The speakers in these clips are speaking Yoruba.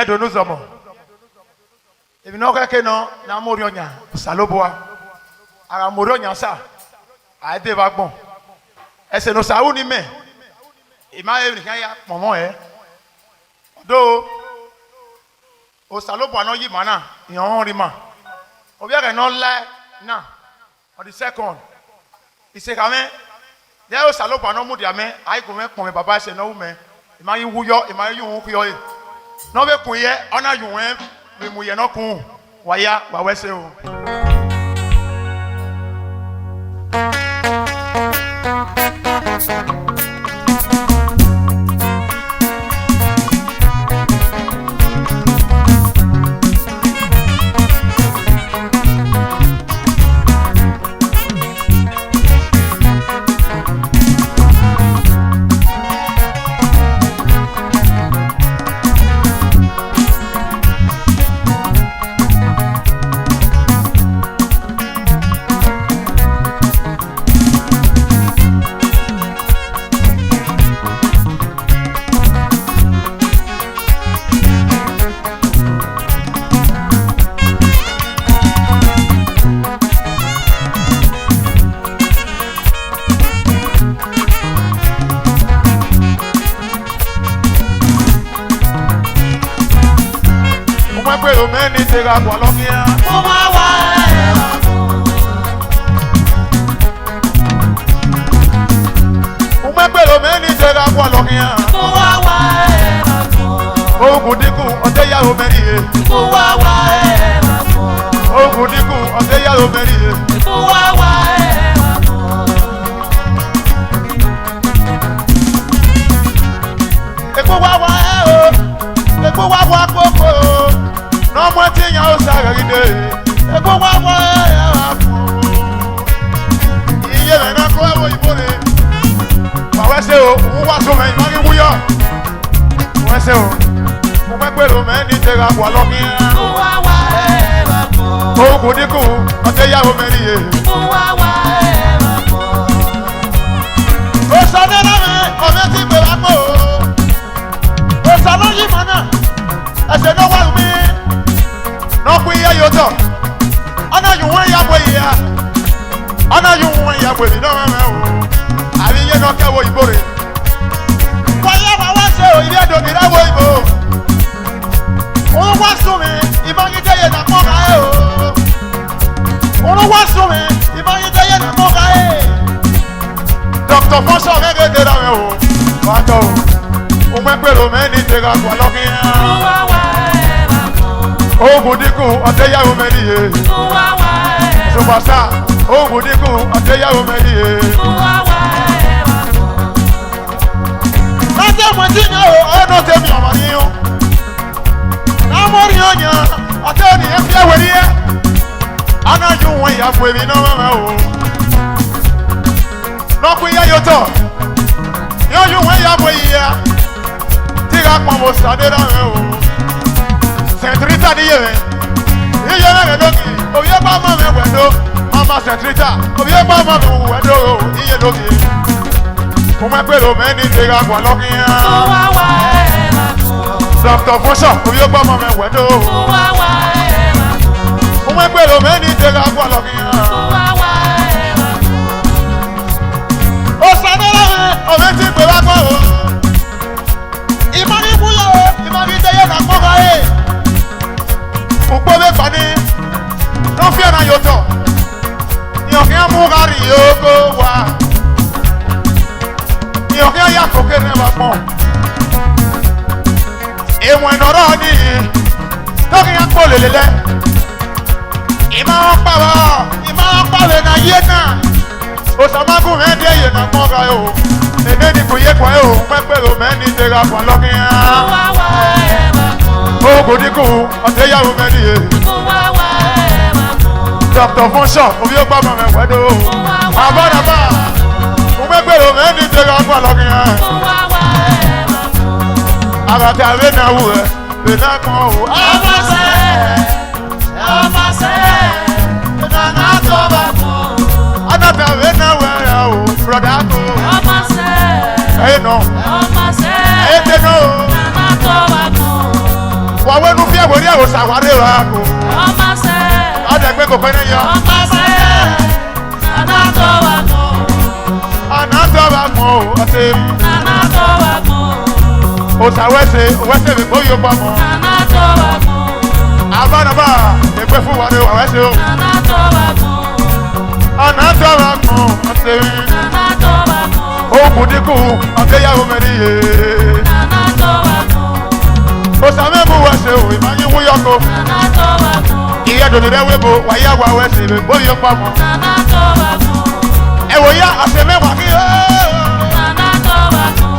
Hier de nous hommes. Et nous que non, na morionya, saloboa. Ara morionya ça. A été vagbon. Et c'est nos saouni mais. Il m'a eu ya maman do o saloboa no yi mana, yon rima. O bien que non là na. On the second. Il s'est quand même there o saloboa no mu diame, ai ko me pon me baba se no me. Il m'a eu wuyo, il m'a eu wuyo. Non be kun ye, ona yu wen, me mu ye no kun. Waya, wa wese o. Tega kwa lokia umawa umepelo meni tega kwa lokia umawa ogudiku oteya omerie umawa ogudiku oteya omerie umawa epo wawa koko no mo ti yan o sa gide epo wawa iye le na ko wo ibole wa we se o wa so me ma ki wuyo we se o mo pe pe lo me ni te ga kwa lo mi wawa o ko diku o te ya o me ri wawa o sa na na me o me ti pe wa ko o sa lo yi mana ase no wa mi no ku ye yo to ana yu wan ya boy ya ana yu wan ya boy no me o ari ye no ka wo ibore wa ya wa se o ile do gira wo ibo o wa so mi ibangi de ye na mo ga e o wa so mi ibangi de ye na mo ga e doctor Fonso gege de ra me o wa to o me pe lo me ni te ga kwa lo ki ogudiku oteya omeriye uwawa subasa ogudiku oteya omeriye uwawa nate mwetinyo ono temi omaniyo namori onya ateni efie weriye anaju won ya fwebi no mama o noku ya yoto yoju won ya boyiya tiga pamo sadera o Sentrita ni yewe iye na doki oye pa ma me wedo mama sentrita oye pa ma me wedo iye doki ko ma pe lo me ni te ga kwa lokia wawa doctor Fonso oye pa ma me wedo wawa ko ma pe lo me ni te ga kwa lokia wawa o sanera o me ti pe wa ko imani buyo imani te ye na ko ga Ukpo be pani no fi na yoto ni o ke amugari yoko wa ni o ke ya ko ke ne ba pon e mo noro ni to ke ya ko lelele ima pa le na ye na o sa ma ku me de ye na mo ga yo e ne ni ko ye kwa yo me pe lo me ni te ga kwa lo ke ogudiku oteya omeriye uwawa doctor Fonso obi o pa ma me wedo abadaba mo me pe lo me ni te ga kwa lo ki uwawa agata we na wu e be na kan o amase na to ba ko anata we na we o brother ko amase no amase no na to ba ko wa wà dé wà kó. Ọmọ sẹ́. Ọdẹ gbé kò pẹ́ ní yọ. Ọmọ sẹ́. Nana tó wà mọ́. Ọ̀nà tó wà mọ́ o, ọ̀sẹ̀ rí. Nana tó wà mọ́. Òsà wẹ́sẹ̀ mi kó yóò pa mọ́. Nana tó wà mọ́. Àbánabá ẹgbẹ́ fún wa ní wà wẹ́sẹ̀ o. Nana tó wà mọ́. Ọ̀nà tó wà mọ́ ọ̀sẹ̀ rí. Nana tó wà mọ́. Oògùn dínkù ọ̀gbẹ́yàwó mẹ́rin yé. Nana tó wà mọ́. Òsà mẹ́mú wẹ́sẹ̀ o, ìmáyé wúyọ́kọ. Nana tó wà mọ́. Ìyá dòdò rẹ̀ wébo, wàyí àgbà wẹ́sẹ̀ mi kó yóò pa mọ́. Nana tó wà mọ́. Ẹ̀wò yá ọ̀sẹ̀ mẹ́wàá kí ó. Nana tó wà mọ́.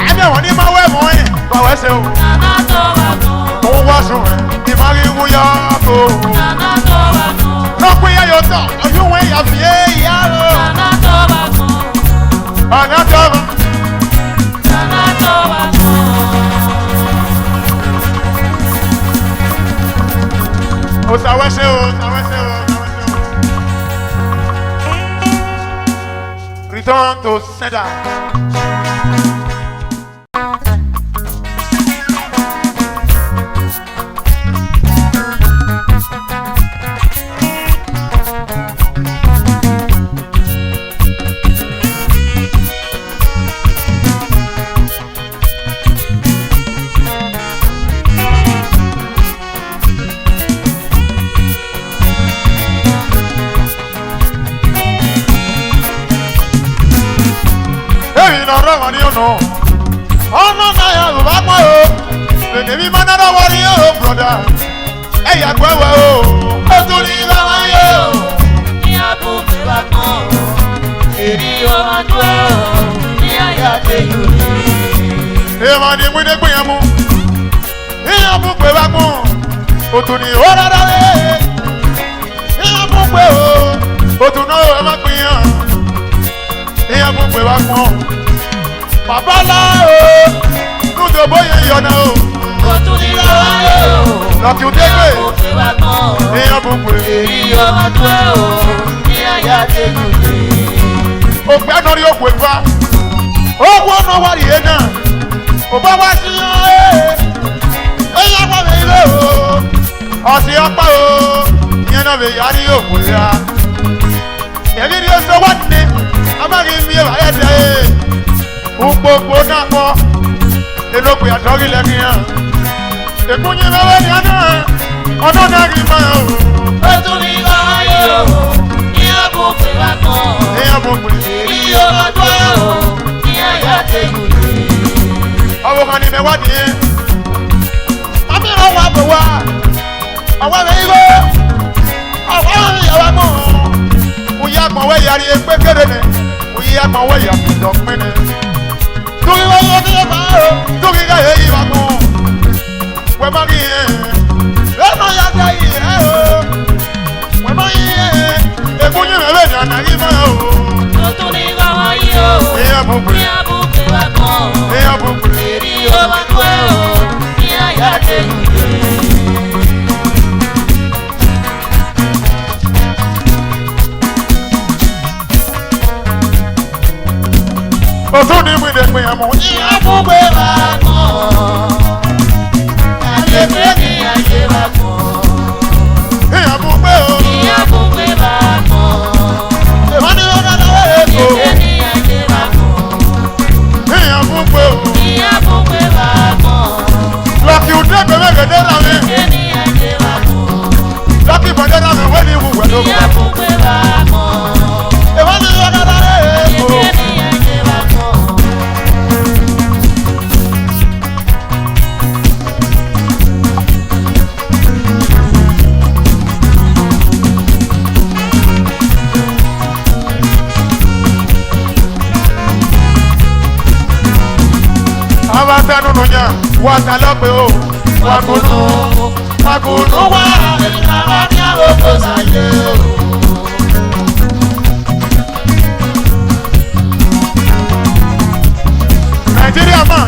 Ẹ̀mí ẹ̀wọ̀n ní máa wẹ̀ mọ́ ẹ̀ wà wẹ́sẹ̀ o. Nana tó wà mọ́. Òun wá sùn ẹ̀ ìmáyé wúyọ́kọ. Nana tó wà mọ́. Lọ́pọ̀ ìyá yóò tọ̀, ọ̀yún wẹ̀ yà fi é ìyá rò. Nana tó wà mọ́. Ọ̀nà tó wà. Nana tó wà mọ́. Òsà wẹ́sẹ̀ o, òsà wẹ́sẹ̀ o, òsà wẹ́sẹ̀ o. Return to sender. Ọ̀rọ̀ wọn ni ó nù. Ọ̀nà náà yà ló bá pọ̀ o. Lèdè mi máa dáná wọlé o, broda. Ẹ̀yà gbẹ́wẹ́ o. Ó tún ní bàbá yé o. Ní abúlé wa kan, èrí ọmọdé o, ní àyàdé yòlè. Èèmọ̀ ni múndé gbé yẹn mú. Ìyá bùgbé bá mú. Ó tún ní ó rárá lé. Ìyá bùgbé o. Ó tún náà ẹ má gbé yẹn. Ìyá bùgbé bá mú. Bàbá la o, lùdò bóyá ìyọ̀nà o. Ó tún ní bàbá yé o. Lọ́kì ó dégbè. Ní abúlé wa kan, Ìyá bùgbé. èrí ọmọdé o, ní àyàdé yòlè. Ògbẹ́ náà rí òkú ìfá. Owó náà wà rí yẹn náà. Òbá wá sí yan ẹ́. Ẹ̀yà pọ̀ mi ilé o. Ọ̀sìn ọ̀pá o. Ìyẹn náà lè yára òkú ya. Èmi ni ó sọ wá ní. Amági mi ẹ̀ báyẹ̀ dẹ́ ẹ̀. Gbogbo náà kọ́. Inú pè àtọ́rí lẹ́ni yẹn. Èkúnyin mẹ́wẹ́ ni àná. Ọdún náà kì í mọ̀ ẹ́ o. Ó tún ní bàbá yé o. Ní abúlé wa kan, Ìyẹn bùgbé. èrí ọmọdé o, ní àyàdé yòlè. Ọwọ́ kan ní mẹ́wàá nìyẹn. Àmì ìrànwọ́ àbò wa. Ọwọ́ mi yíwọ́. Ọwọ́ mi yàwá mọ́. Oyè àgbọ̀nwé yàrá yẹn pé kéde ni. Oyè àgbọ̀nwé yàrá fi dọ̀ pín ni. Tóbi wọ́n yóò ní ẹ̀fà o. Tóbi ká yẹ yìí wá mọ́. Wẹ́ má kí yẹn. Lẹ́nu ya dá yìí ẹ̀ o. Wẹ́ má yí yẹn. Èkúnyìn mẹ́lẹ̀ ní àná yìí mọ́ o. Ó tún ní bàbá yé o. Ìyẹn bùgbé. Ní abúlé wa kan, Ìyẹn bùgbé. èrí ọmọdé o, ní àyàdé yòlè. Òtún ní wíde pé ẹ̀ mọ́. Ní abúlé wa kan, àyèké ní ayé wa kan. Ìyẹn bùgbé o. Ní abúlé wa kan, Èèmọ̀ ni ó dáná wẹ̀ èkó. àyèké ní ayé wa kan. Ìyẹn bùgbé o. Ní abúlé wa kan, Lọ́kì ò dẹ́gbẹ̀ mẹ́gẹ̀dẹ́ náà mi. àyèké ní ayé wa kan. Lọ́kì bọ̀dẹ́ náà mi wẹ́n ní ìwúwẹ̀ ló. Ní abúlé wa kan, Èèmọ̀ ni ó dáná wẹ̀ èkó. àyèké ní ayé wa kan. Àwọn afẹ́nu nù yàn, wà á ta lọ́pẹ́ o. Wàgùnù, wàgùnù wà. Ìlànà ní àwọn kò sáyé o. Nàìjíríà mà,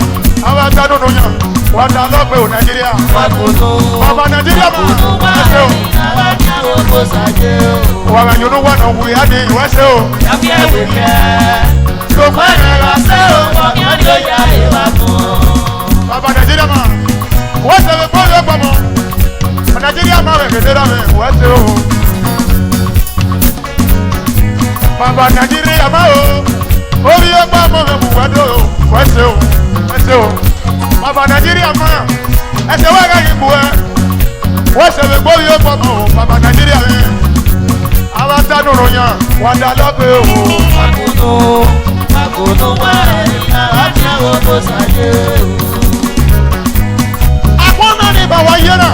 àwọn afẹ́nu nù yàn, wà á ta lọ́pẹ́ o Nàìjíríà. Wàgùnù, Ọmọ Nàìjíríà mà, wàgùnù wà. ẹsẹ̀ o. Ìlànà ní àwọn kò sáyé o. Wàrà yòónú wà náà wùyá ní ìwẹ́sẹ̀ o. Yàbí ẹ̀wẹ̀ kẹ́. Gbogbo ẹ̀rẹ̀ lọ Ṣé o mọ̀ kí wọ́n yóò yá ìwà kan? Bàbá Nàìjíríà mà, wọ́n sẹ̀lẹ̀ fún ọ̀rẹ́ gbọmọ. Baba Nigeria ma o. Orí ọgbà mọ̀ mi wù wẹ́dọ̀ o. Wẹ́sẹ̀ o. Wẹ́sẹ̀ o. Baba Nigeria ma. Ẹsẹ̀ wẹ́gà yìí bu ẹ. Wẹ́sẹ̀ mi gbórí ọgbà mọ̀ o. Baba Nigeria mi. Àwọn sádùrù yàn wọ́n dá lọ́pẹ́ o. Makono wa ẹni náà ní àwọn tó ṣàyè o. Àpọ́nà ni bàwọ̀ yé náà.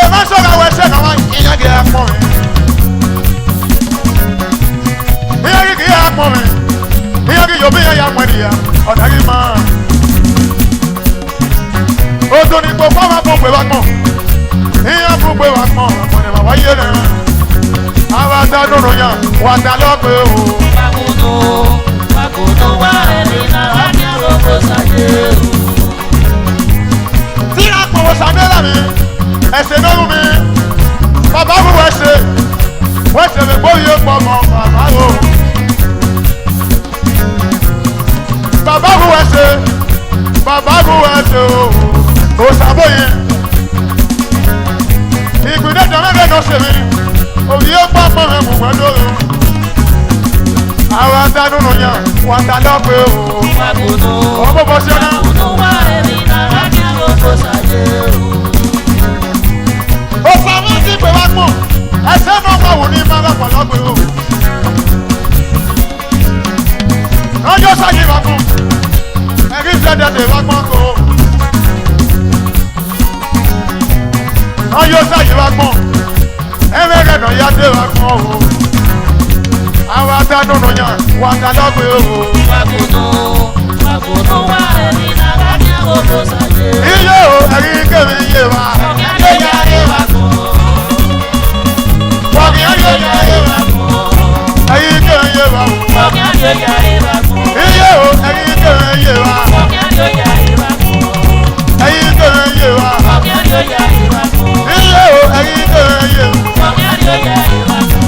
Èmi sọ̀rọ̀ àwọn ẹsẹ̀ náà wọ́n yíyan kì í pọ̀ mi. Yíyan kì í pọ̀ mi. Yíyan kì í yọ̀bí yẹn yà mọ̀ ẹ̀dìyà. Ọ̀dà yìí máa. Oto ni kò fọ́ máa fún pé wá pọ̀. Yíyan fún pé wá pọ̀. Àpọ̀nà bàwọ̀ yé náà. Àwọn sádùrù yàn wọ́n dá lọ́pẹ́ o. Makono wa ẹni náà ní àwọn tó ṣàyè o. Tí a kò wọ́n sàmẹ́lá mi, ẹsẹ̀ lóru mi, bàbá mi wẹ̀sẹ̀ mi gbóyè pọ̀ mọ́ bàbá o. Bàbá mi wẹ̀sẹ̀ o, kò sàbóyè. Ìpínlẹ̀ Jọ̀mẹ́fẹ́ náà ṣe mi, òye pọ̀ mọ́ mi mú pẹ̀lú o. Àwọn adánúnú yàn wọ́n ta lọ́pẹ́ o. Ọmọ bọ́ sí ọ̀nà. Makono wa ẹni náà ní àwọn tó ṣàyè o. Ó sọ mí sí pé wá pọ̀, ẹsẹ̀ náà wà wò ní máa lọ́pọ̀ lọ́pẹ́ o. Lọ́jọ́ sáyé wá fún, ẹ̀rí ìṣẹ́dẹ̀dẹ̀ wá pọ̀ kó. Lọ́jọ́ sáyé wá pọ̀, ẹ̀rẹ́rẹ́ náà yá dé wá pọ̀ o. Àwọn adánúnú yàn wà ta lọ́pẹ́ o. Makono wa ẹni náà ní àwọn tó ṣàyè o. Iye o, ẹ̀rí kébì yé wa. Ọ̀gá ló yára wá kọ́. Wọ́n yá yé wa. Ẹ̀rí kébì yé wa. Ọ̀gá ló yára wá kọ́. Iye o, ẹ̀rí kébì yé wa. Ọ̀gá ló yára wá kọ́. Ẹ̀rí kébì yé wa. Ọ̀gá ló yára wá kọ́. Iye o, ẹ̀rí kébì yé wa. Ọ̀gá ló yára wá kọ́.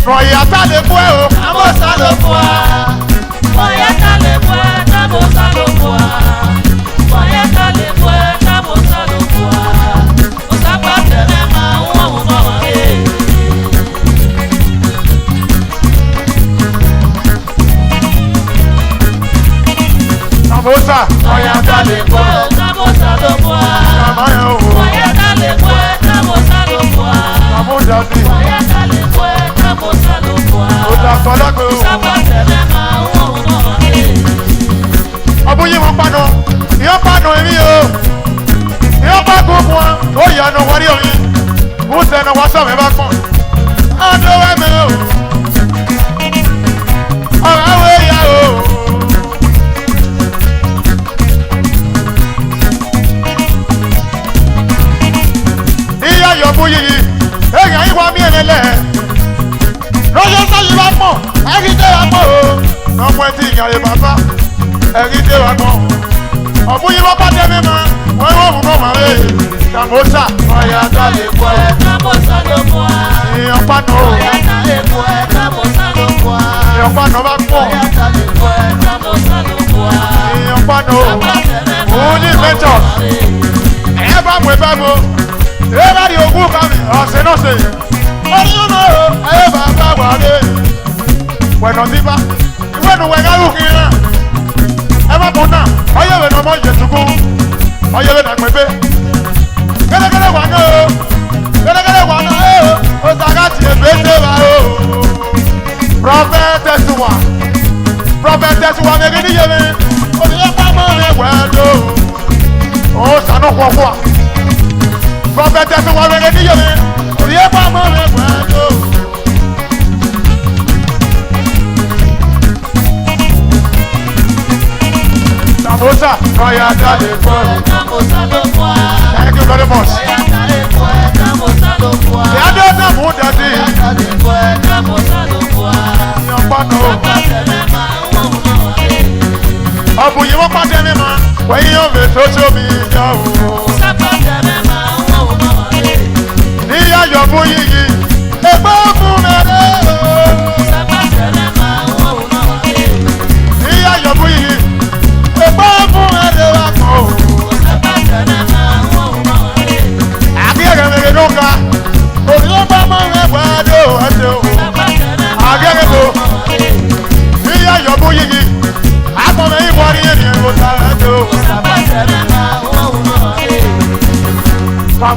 Rọ̀yà tá lè bú ẹ o. Abo salo fua, oya kale fua, abo salo fua, oya kale fua, abo salo fua. Osapa tere ma uwa uwa wa he. Samosa. Oya kale fua, abo salo fua, Màmá yẹn o. oya kale fua, abo salo fua, Sàmúdàdì. oya kale fua, abo salo fua. Ó dà sọ lọ́pẹ́ o. Osapa tere ma uwa uwa wa he. Ọbú yìí wọ́n pàdán. Ìyọ́ pàdán èmi o. Ìyọ́ bá gún fún wa. Ó yà nù wọ́n rí oyin. Mú sẹ́nu wá sọ̀rọ̀ bá pọ̀. Adówẹ́ mi o. Ọ̀rọ̀ àwọn èèyàn o. Ìyá yọ̀bú yìí. Èèyàn yìí wá mí ẹ̀lẹ́lẹ̀. Lọ́jọ́ sáyé wá pọ̀. Ẹ̀rí dé wá pọ̀ o. Ọmọ ẹtì ìyàrá bàbá. Ẹ̀rí dé wá pọ̀. Ọ̀bú yìí wọ́n bá dé mi mọ́. Wọ́n wọ́n mú kọ́ màá rè. Sàmósà. Ọ̀yà dálé pọ̀. Abo salo fua. Ìyàn pàdán o. Oya kale fua, abo salo fua. Ìyàn pàdán bá pọ̀. Oya kale fua, abo salo fua. Ìyàn pàdán o. Òun ní ìfẹ́tọ̀. Ẹ bá mú ẹ bá mú. Ẹ bá di ogún kan mi. Ọ̀sẹ̀ náà ṣe. Ọdún náà o. Ẹ bá bá wà lé. Wẹ̀nà tí bá. Ìwé nu wẹ̀ káyọ̀ kiri náà. Ẹ bá bọ̀ náà. Ọyẹ́ wẹ̀ náà mọ̀ yẹ̀tukú. Ọyẹ́ wẹ̀ náà pẹ̀pẹ́. Kẹ́lẹ́kẹ́lẹ́ wà náà o. Kẹ́lẹ́kẹ́lẹ́ wà náà o. Ó sàkátì èbèsè wa o. Prọfẹ̀tẹ̀sì wa. Prọfẹ̀tẹ̀sì wa mi kì í níyẹn mi. Òṣìṣẹ́ pàmò mi wẹ̀ ló. Ó sànú kọ̀ọ̀kọ̀. Prọfẹ̀tẹ̀sì wa mi kì í níyẹn mi. Òṣìṣẹ́ pàmò mi wẹ̀ ló. Samosa. Ọ̀yà dálé pọ̀. Abo salo fua. Thank you very much. Oya kale fua, abo salo fua. Ìyá dé Sàmú dàdí. Oya kale fua, abo salo fua. Ìyàn pàdán o. Osapa tere ma uwa uwa wa he. Ọ̀bùn yìí wọ́n pàdé mi mọ́. Wẹ́yìn yóò fi social media o. Osapa tere ma uwa uwa wa he. Níyà yọ̀bù yìí. Ẹgbẹ́ fún mi rẹ̀ o. Osapa tere ma uwa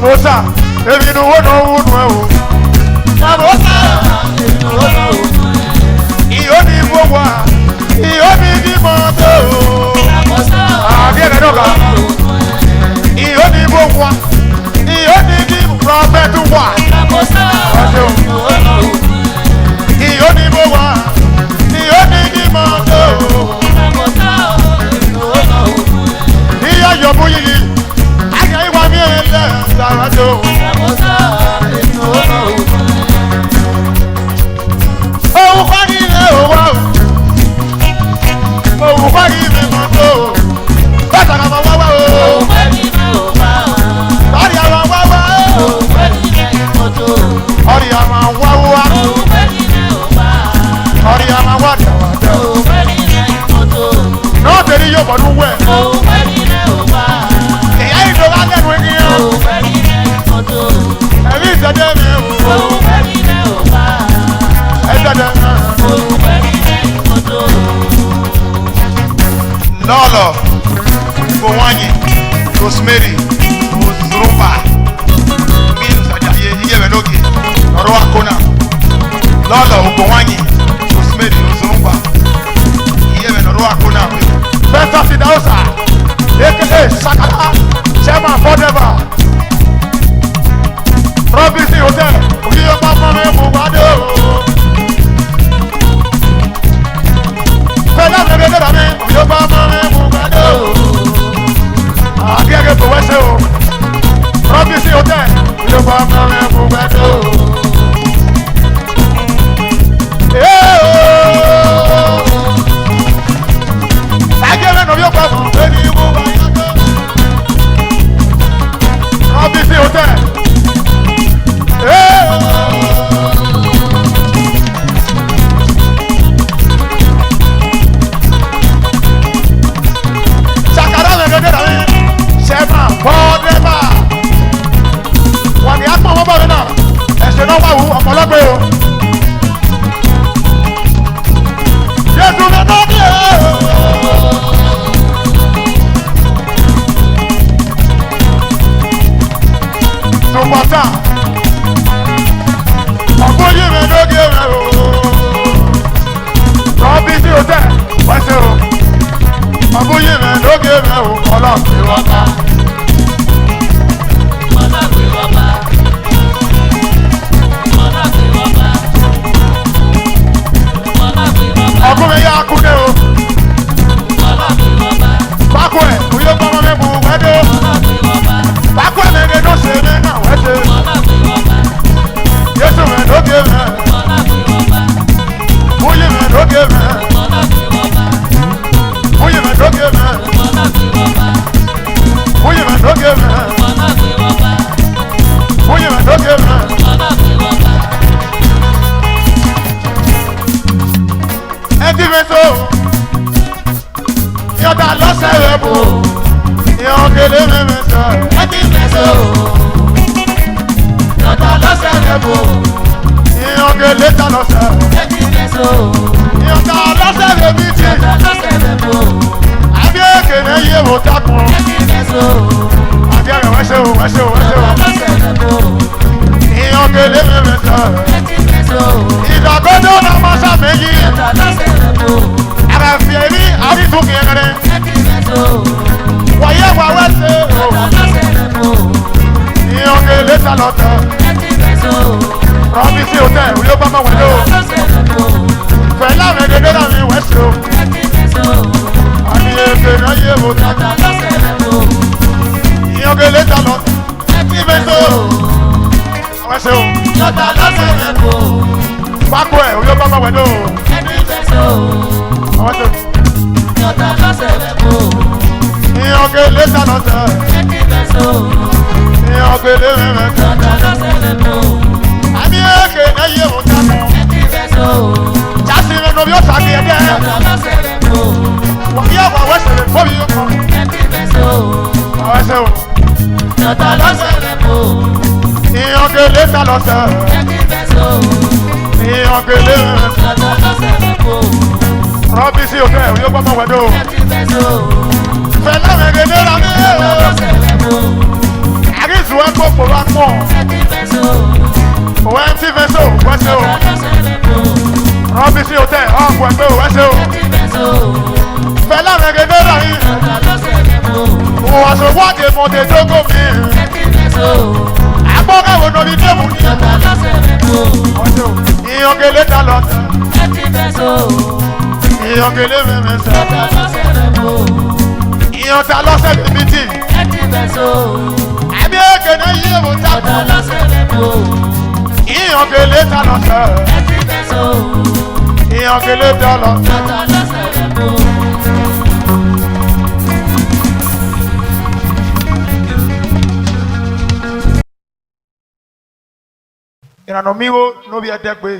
Samosa, èmi ni wọ́n náà wọ́n nù ẹ̀ o. Samosa, èmi ni wọ́n náà wọ́n nù ẹ̀. Ìyó ni mo wà, ìyó ni bí mo tó. Samosa, àbí ẹ̀rẹ́ náà kà. Ìyó ni mo wà, ìyó ni bí prọfẹ̀tù wà. Samosa, èmi ni wọ́n náà wọ́n nù ẹ̀. Ìyó ni mo wà, ìyó ni bí mo tó. Samosa, èmi ni wọ́n náà wọ́n nù ẹ̀. Ìyá yọ̀bù yìí, àyà ìwà mi ẹ̀ lẹ́ sàràjò. Samosa, èmi ni wọ́n náà wọ́n nù ẹ̀. Òun kọ́ ní ilé òwò. Òun kọ́ ní ilé mọ́tò. Bàtà kan máa wá wá o. Òun fẹ́ mi ní òwá. Ọ̀rì àwọn wá wá o. Òun fẹ́ mi ní mọ́tò. Ọ̀rì àwọn wá wá. Òun fẹ́ mi ní òwá. Ọ̀rì àwọn wá dàwádà. Òun fẹ́ mi ní mọ́tò. Náà tẹ̀lé yóò bọ̀ ní wẹ̀. Òun fẹ́ mi ní òwá. Ìyá ìjọba lẹ́nu igi yẹn. Òun fẹ́ mi ní mọ́tò. Ẹ̀mí ìṣẹ̀dẹ̀ mi o. Òun fẹ́ mi ní òwá. Ẹ̀ṣẹ̀dẹ̀ mi. Òun fẹ́ mi ní mọ́tò. Lọ́ọ̀lọ̀, Gowanye, Rosemary, Zurumba, Min Sajaye, Iyewe Noge, Ọ̀rọ̀ Akona. Lọ́ọ̀lọ̀, Gowanye, Rosemary, Zurumba, Iyewe Ọ̀rọ̀ Akona. Bẹ́sà Sidaosa, aka Sakala, Chairman Forever. Robinson Hotel, Oyiyo Pamọ́ Mugado. Fẹ́lá bẹ̀rẹ̀ lọ́dọ̀ mi, Oyiyo Pamọ́ Mugado. Àbíyẹ̀gẹ̀ kò wẹ́sẹ̀ o. Robinson Hotel, Oyiyo Pamọ́ Mugado. Àjẹmẹ́ nà Oyiyo Pamọ́ ẹni Mugado. Robinson Hotel. Sakara lẹ́gẹ̀dẹ̀ rẹ̀ ṣẹ́fà fọ́ọ́dẹ́fà. Wọ́n ní apọ̀ wọ́n bọ̀ mí náà. Ẹ̀sẹ̀ náà wà wù ọ̀pọ̀lọpọ̀ o. Jésù mi náà ní ẹ̀. Tùmọ̀tà. Ọ̀gbọ́n yìí mi lóge rẹ̀ o. Rọ́bì sí òtẹ́ wẹ́sẹ̀ o. Ọ̀gbọ́n yìí mi lóge rẹ̀ o. Ọlọ́ọ̀fẹ́ wọ́n ká. Ọlọ́gbé wọ́n bá. Ọlọ́gbé wọ́n bá. Ọlọ́gbé wọ́n bá. Ọ̀gbọ́n mi yá kúndé o. Ọlọ́gbé wọ́n bá. Pákó ẹ̀ kò yóò gbọ́mọ mi mú wẹ́dẹ́. Ọlọ́gbé wọ́n bá. Pákó ẹ̀ lẹ́gẹ̀ẹ́ ló ṣe mí náà wẹ́sẹ̀. Ọlọ́gbé wọ́n bá. Jésù mi lóge rẹ̀. Ọlọ́gbé wọ́n bá. Múyì mi lóge rẹ̀. Ọlọ́gbé wọ́n bá. Múyì mi lóge rẹ̀. Ọlọ́gbé wọ́n bá. Múyì mi lóge rẹ̀. Ọlọ́gbé wọ́n bá. Múyì mi lóge rẹ̀. Ọlọ́gbé wọ́n bá. Ẹ ti fi so. Yọ̀dà lọ́sẹ̀ rẹ̀ bò. Ìyàn kele mi mi sọ. Ẹ ti fẹ́ so. Yọ̀dà lọ́sẹ̀ rẹ̀ bò. Ìyàn kele ta lọ́sẹ̀. Ẹ ti fẹ́ so. Yọ̀dà lọ́sẹ̀ rẹ̀ mi ti. Yọ̀dà lọ́sẹ̀ rẹ̀ bò. Àbí èkèlè yé wò dákun. Ẹ ti fẹ́ so. Àbí ẹ̀rọ wẹ́sẹ̀ o wẹ́sẹ̀ o wẹ́sẹ̀ o. Yọ̀dà lọ́sẹ̀ rẹ̀ bò. Ìyàn kele mi mi sọ. Ẹ ti fẹ́ so. Ìdàgbọ́dọ̀ náà máa ṣàmìyí. Yọ̀dà lọ́sẹ̀ rẹ̀ bò. Àràfì ẹ̀rí àrídùn kìíní. Ẹ ti fẹ́ so. Wọ̀nyẹ́ wà wẹ́sẹ̀ o. Yọ̀dà lọ́sẹ̀ rẹ̀ bò. Ìyàn kele ta lọ́tọ̀. Ẹ ti fẹ́ so. Rọ́bì sí òtẹ́ ìwé ó bá máa wẹ̀ ló. Yọ̀dà lọ́sẹ̀ rẹ̀ bò. Fẹ̀lá mi gẹ́gẹ́ náà mi wẹ́sẹ̀ o. Ẹ ti fẹ́ so. Àbí èkèlè yé wò dákun. Yọ̀dà lọ́sẹ̀ rẹ̀ bò. Ìyàn kele ta lọ. Ẹ ti fẹ́ so. Wẹ́sẹ̀ o. Yọ̀dà lọ́sẹ̀ rẹ̀ bò. Pákó ẹ̀ ìwé ó bá máa wẹ̀ ló. Ẹ ti fẹ́ so. Wẹ́sẹ̀ o. Yọ̀dà lọ́sẹ̀ rẹ̀ bò. Ìyàn kele ta lọ́tọ̀. Ẹ ti fẹ́ so. Ìyàn kele mi mi sọ. Yọ̀dà lọ́sẹ̀ rẹ̀ bò. Àbí èkèlè yé wò dákun. Ẹ ti fẹ́ so. Jásí mi nù bí ó sàbí ẹ̀ dẹ́. Yọ̀dà lọ́sẹ̀ rẹ̀ bò. Wọ̀nyẹ́ wà wẹ́sẹ̀ rẹ̀ fọ́ mi yóò kọ́. Ẹ ti fẹ́ so. Wẹ́sẹ̀ o. Yọ̀dà lọ́sẹ̀ rẹ̀ bò. Ìyàn kele ta lọ́tọ̀. Ẹ ti fẹ́ so. Ìyàn kele mi mi sọ. Yọ̀dà lọ́sẹ̀ rẹ̀ bò. Rọ́bì sí òtẹ́ ìwé ó bá máa wẹ̀ ló. Ẹ ti fẹ́ so. Fẹ̀lá mi gẹ́gẹ́ náà mi. Yọ̀dà lọ́sẹ̀ rẹ̀ bò. Àríṣù ẹ̀ kó kòrò mo te dogo mi. Agbọ́ká wo no bi dẹ́mu ni. Ìyànkele ta lọ sẹ́. Ìyànkele mẹ́mẹ́ sẹ́. Ìyànta lọ́sẹ̀ bìbìtì. Àbí èkéde yí èwo ta kú. Ìyànkele ta lọ sẹ́. Ìyànkele ta lọ sẹ́. Ìrànà mi wo n'obi ẹ̀dẹ́gbẹ́.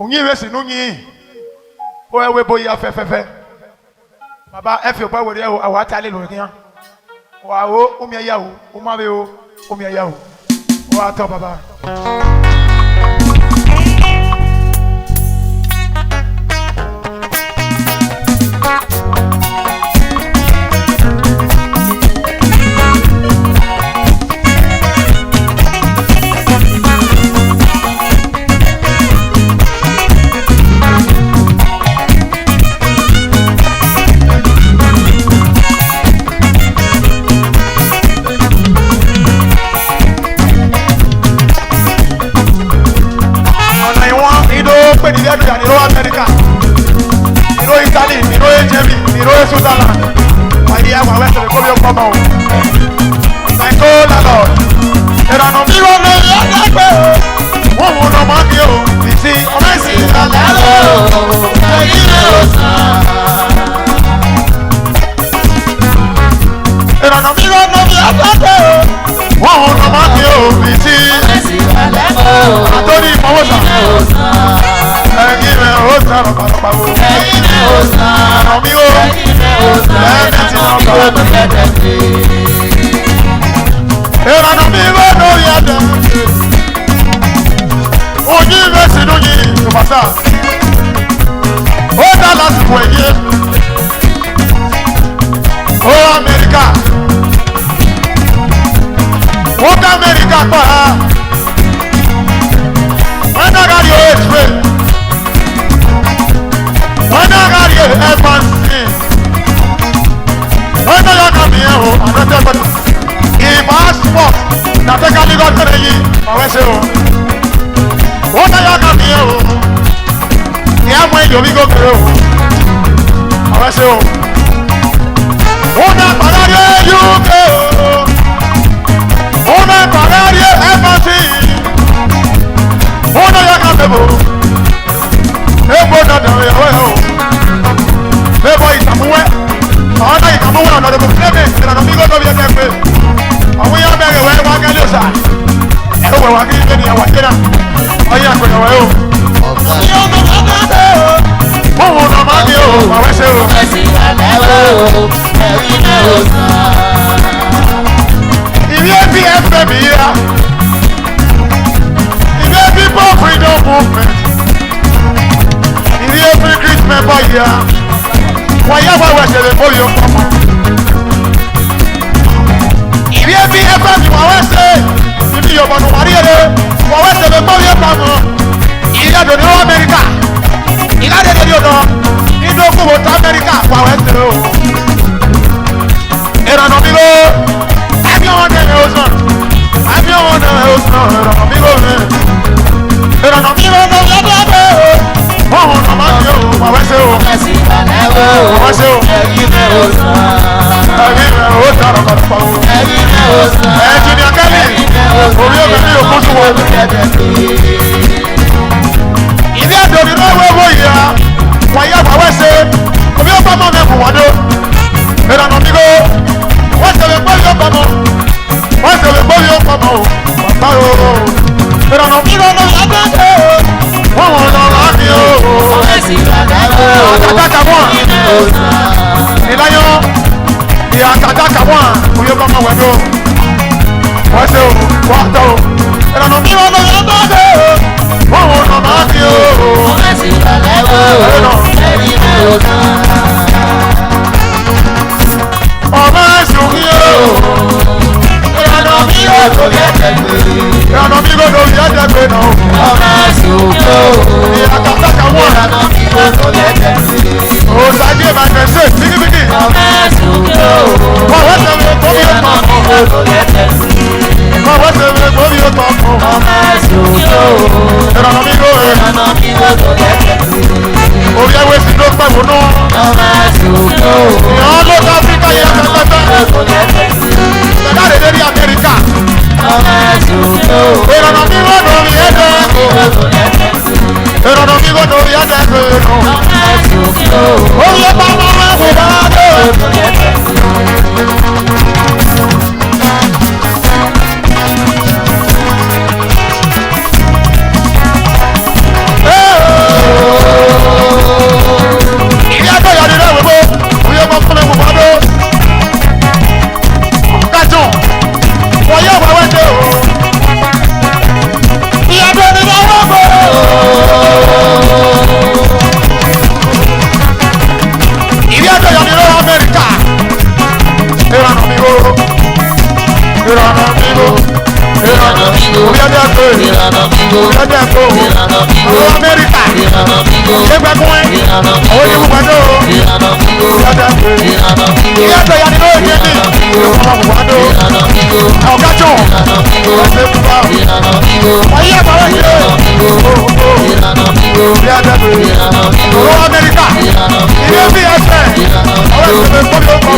Onyin ìwé sínú yín. Ó ẹwé bóyá fẹ́fẹ́fẹ́. Baba ẹ̀fì ọ̀pá wẹ̀rẹ̀ ẹ̀wọ̀ àwọn àtàlẹ́ lórí kíyàn. Wà á wo omi ẹ̀yà o, ó má bẹ o, omi ẹ̀yà o. Wà á tọ́ baba. Niro America, Niro Italy, Niro Germany, Niro Switzerland. Why do you have a West of the Kobe of Pamo? Thank you, Lord. There are no people in the world. One will not mark you. You see, I see the Lord. There are no people in the world. One will not mark you. You see, I see the Lord. I told you, Mosa. Oh, lọ́dẹ̀ kó owó Amẹ́ríkà ṣégbẹ́kún ẹ̀ owó ní gbàdó lọ́dẹ̀ kó ìyá tó yà ní lóye ní ọmọ gbàdó ọ̀gá tó ọ̀sẹ̀ kúbà ọ̀yẹ́ àbáwọ̀ ṣe lọ́dẹ̀ kó owó Amẹ́ríkà ilé bí ẹsẹ̀ ọ̀rẹ́ ìṣẹ̀lẹ̀ gbọ́dọ̀ kọ́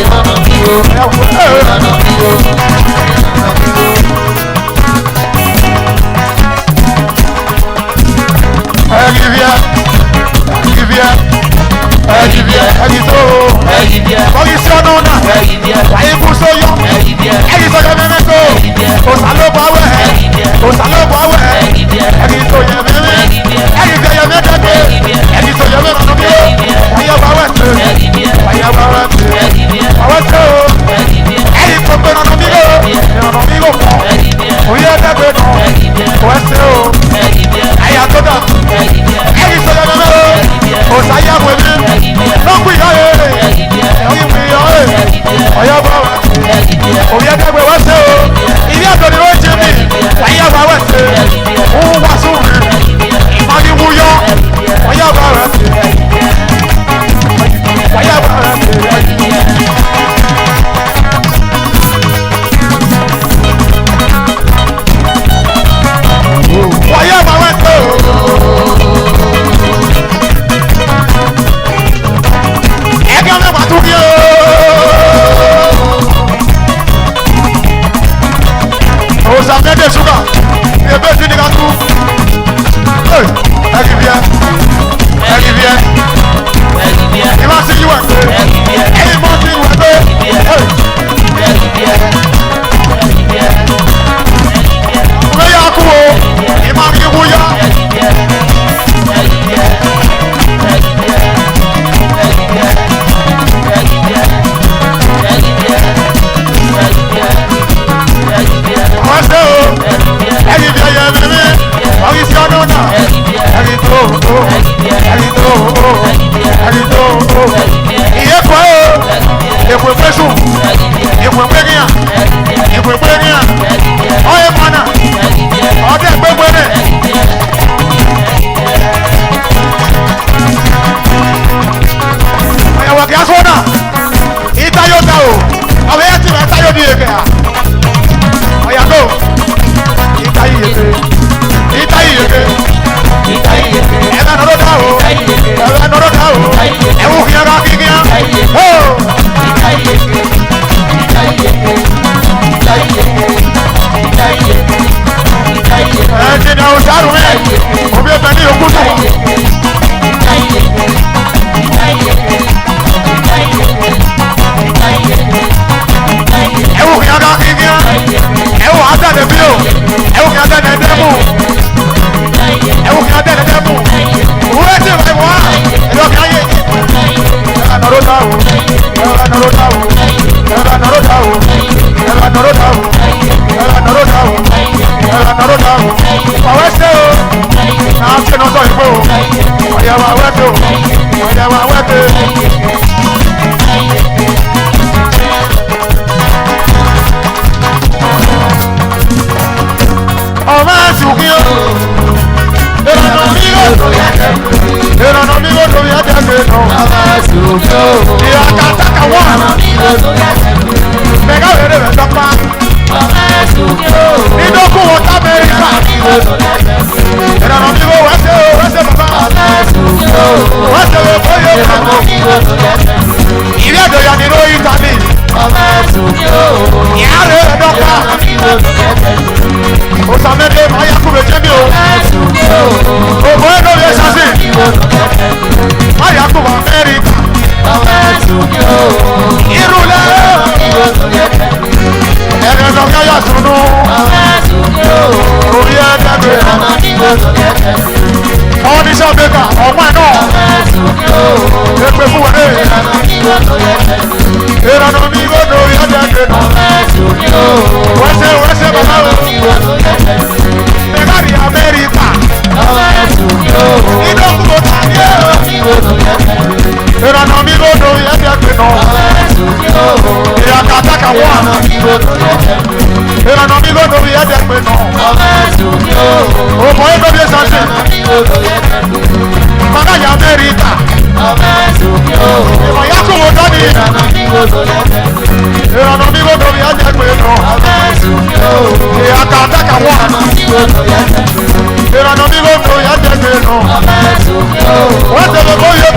ìrànà mi gbogbo mi á jẹ́ pé nù. ìyàkà àtàkà wọ̀. ìrànà mi gbogbo mi á jẹ́ pé nù. wọ́n tẹ̀lé bóyá.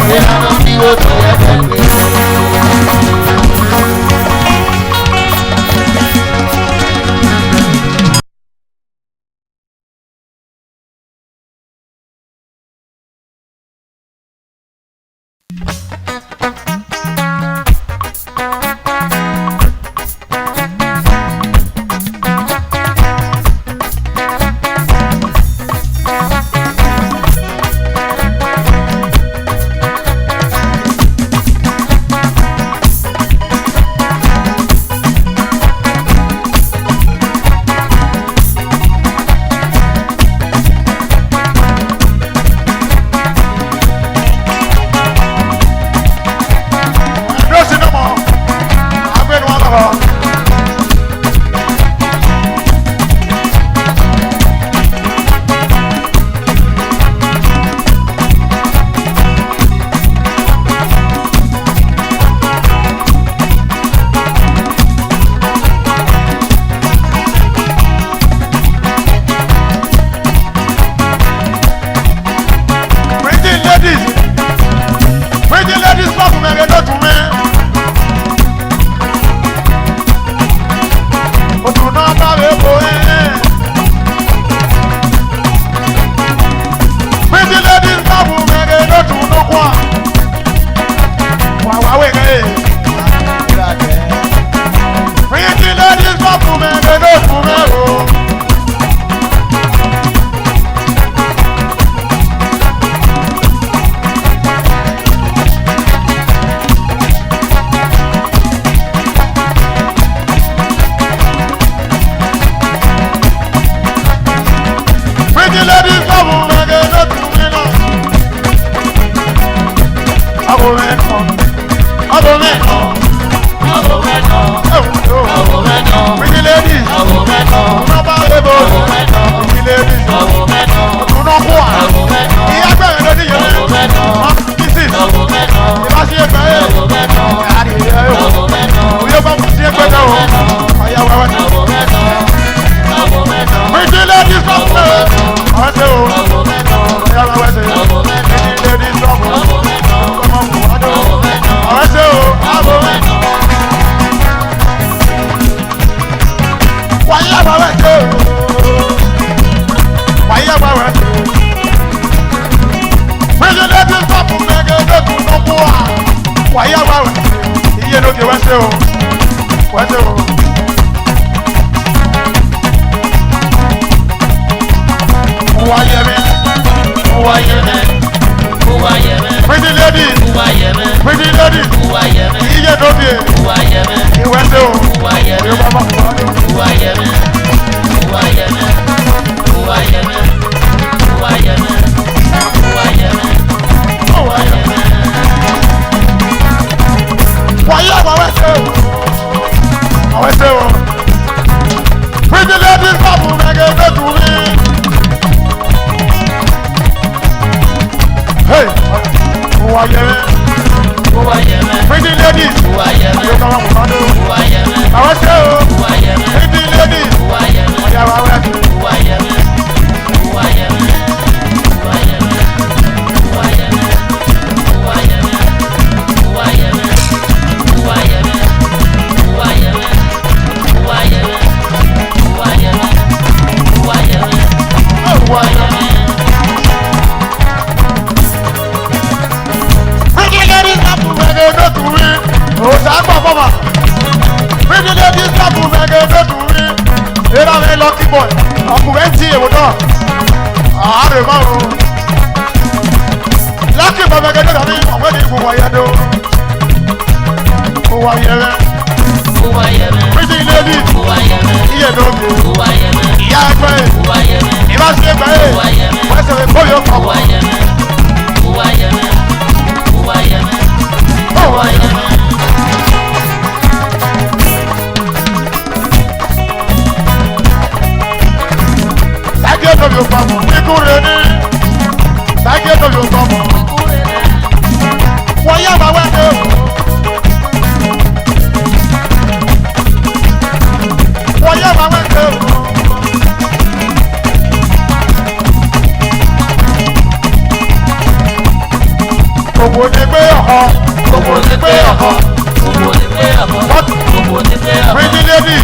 lady.